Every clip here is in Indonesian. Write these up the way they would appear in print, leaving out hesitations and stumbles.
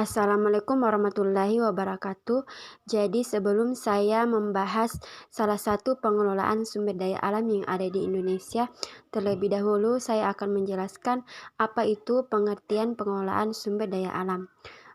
Assalamualaikum warahmatullahi wabarakatuh. Jadi sebelum saya membahas salah satu pengelolaan sumber daya alam yang ada di Indonesia, terlebih dahulu saya akan menjelaskan apa itu pengertian pengelolaan sumber daya alam.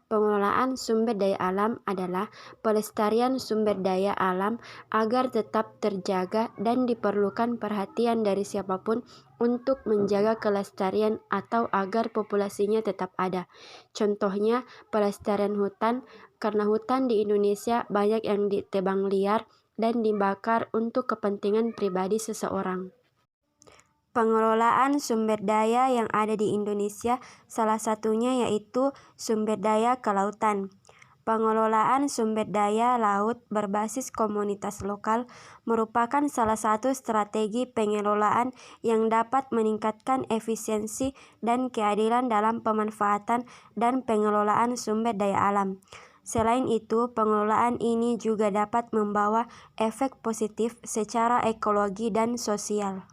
Pengelolaan sumber daya alam adalah pelestarian sumber daya alam agar tetap terjaga dan diperlukan perhatian dari siapapun untuk menjaga kelestarian atau agar populasinya tetap ada. Contohnya, pelestarian hutan, karena hutan di Indonesia banyak yang ditebang liar dan dibakar untuk kepentingan pribadi seseorang. Pengelolaan sumber daya yang ada di Indonesia salah satunya yaitu sumber daya kelautan. Pengelolaan sumber daya laut berbasis komunitas lokal merupakan salah satu strategi pengelolaan yang dapat meningkatkan efisiensi dan keadilan dalam pemanfaatan dan pengelolaan sumber daya alam. Selain itu, pengelolaan ini juga dapat membawa efek positif secara ekologi dan sosial.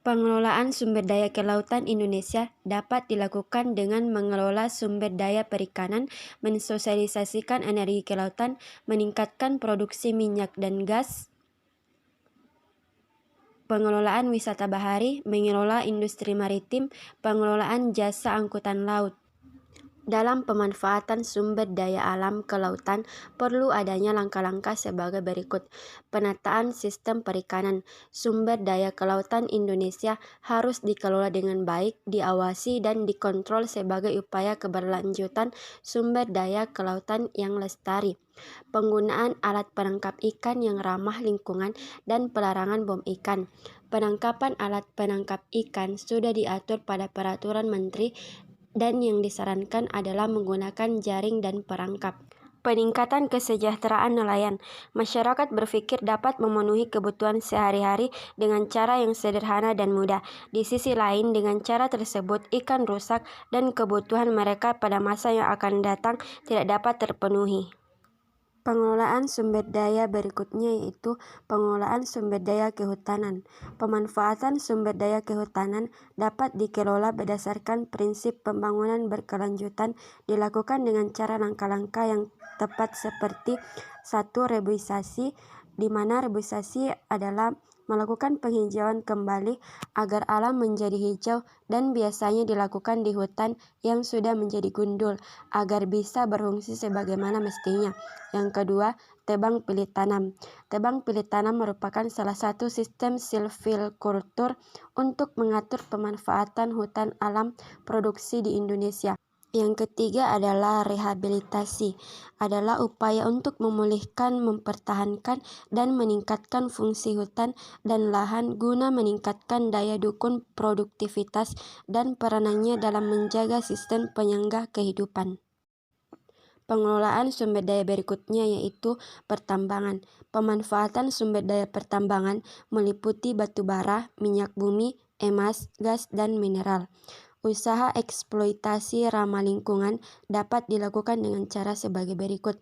Pengelolaan sumber daya kelautan Indonesia dapat dilakukan dengan mengelola sumber daya perikanan, mensosialisasikan energi kelautan, meningkatkan produksi minyak dan gas, pengelolaan wisata bahari, mengelola industri maritim, pengelolaan jasa angkutan laut. Dalam pemanfaatan sumber daya alam kelautan, perlu adanya langkah-langkah sebagai berikut. Penataan sistem perikanan. Sumber daya kelautan Indonesia harus dikelola dengan baik, diawasi, dan dikontrol sebagai upaya keberlanjutan sumber daya kelautan yang lestari. Penggunaan alat penangkap ikan yang ramah lingkungan dan pelarangan bom ikan. Penangkapan alat penangkap ikan sudah diatur pada Peraturan Menteri dan yang disarankan adalah menggunakan jaring dan perangkap. Peningkatan kesejahteraan nelayan. Masyarakat berpikir dapat memenuhi kebutuhan sehari-hari dengan cara yang sederhana dan mudah. Di sisi lain, dengan cara tersebut, ikan rusak dan kebutuhan mereka pada masa yang akan datang tidak dapat terpenuhi. Pengelolaan sumber daya berikutnya yaitu pengelolaan sumber daya kehutanan. Pemanfaatan sumber daya kehutanan dapat dikelola berdasarkan prinsip pembangunan berkelanjutan dilakukan dengan cara langkah-langkah yang tepat seperti 1. Reboisasi, di mana reboisasi adalah melakukan penghijauan kembali agar alam menjadi hijau dan biasanya dilakukan di hutan yang sudah menjadi gundul agar bisa berfungsi sebagaimana mestinya. Yang kedua, tebang pilih tanam. Tebang pilih tanam merupakan salah satu sistem silvicultur untuk mengatur pemanfaatan hutan alam produksi di Indonesia. Yang ketiga adalah rehabilitasi, adalah upaya untuk memulihkan, mempertahankan, dan meningkatkan fungsi hutan dan lahan guna meningkatkan daya dukung produktivitas dan peranannya dalam menjaga sistem penyangga kehidupan. Pengelolaan sumber daya berikutnya yaitu pertambangan. Pemanfaatan sumber daya pertambangan meliputi batu bara, minyak bumi, emas, gas, dan mineral. Usaha eksploitasi ramah lingkungan dapat dilakukan dengan cara sebagai berikut.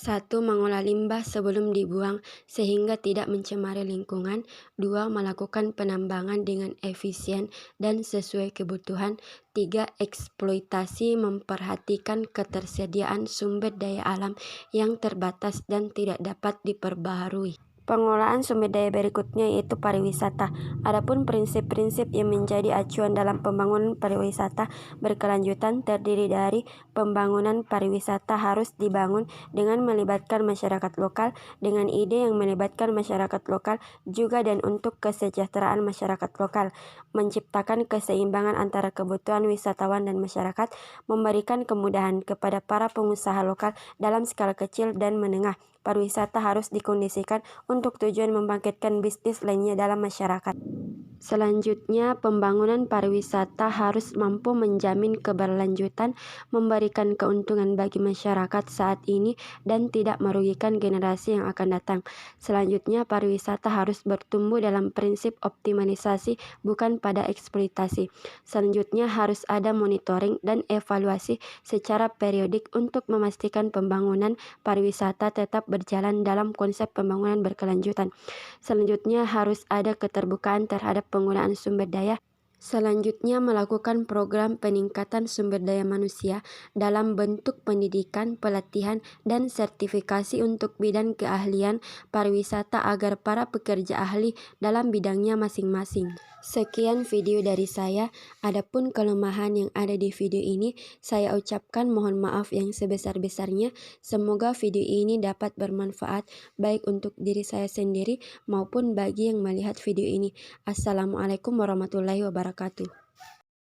1. Mengolah limbah sebelum dibuang sehingga tidak mencemari lingkungan. 2. Melakukan penambangan dengan efisien dan sesuai kebutuhan. 3. Eksploitasi memperhatikan ketersediaan sumber daya alam yang terbatas dan tidak dapat diperbaharui. Pengelolaan sumber daya berikutnya yaitu pariwisata. Adapun prinsip-prinsip yang menjadi acuan dalam pembangunan pariwisata berkelanjutan terdiri dari pembangunan pariwisata harus dibangun dengan melibatkan masyarakat lokal dengan ide yang melibatkan masyarakat lokal juga dan untuk kesejahteraan masyarakat lokal, menciptakan keseimbangan antara kebutuhan wisatawan dan masyarakat, memberikan kemudahan kepada para pengusaha lokal dalam skala kecil dan menengah. Pariwisata harus dikondisikan untuk tujuan membangkitkan bisnis lainnya dalam masyarakat. Selanjutnya, pembangunan pariwisata harus mampu menjamin keberlanjutan, memberikan keuntungan bagi masyarakat saat ini, dan tidak merugikan generasi yang akan datang. Selanjutnya, pariwisata harus bertumbuh dalam prinsip optimalisasi, bukan pada eksploitasi. Selanjutnya, harus ada monitoring dan evaluasi secara periodik untuk memastikan pembangunan pariwisata tetap berjalan dalam konsep pembangunan berkelanjutan. Selanjutnya, harus ada keterbukaan terhadap penggunaan sumber daya. Selanjutnya, melakukan program peningkatan sumber daya manusia dalam bentuk pendidikan, pelatihan, dan sertifikasi untuk bidang keahlian pariwisata agar para pekerja ahli dalam bidangnya masing-masing. Sekian video dari saya. Adapun kelemahan yang ada di video ini, saya ucapkan mohon maaf yang sebesar-besarnya. Semoga video ini dapat bermanfaat baik untuk diri saya sendiri maupun bagi yang melihat video ini. Assalamualaikum warahmatullahi wabarakatuh.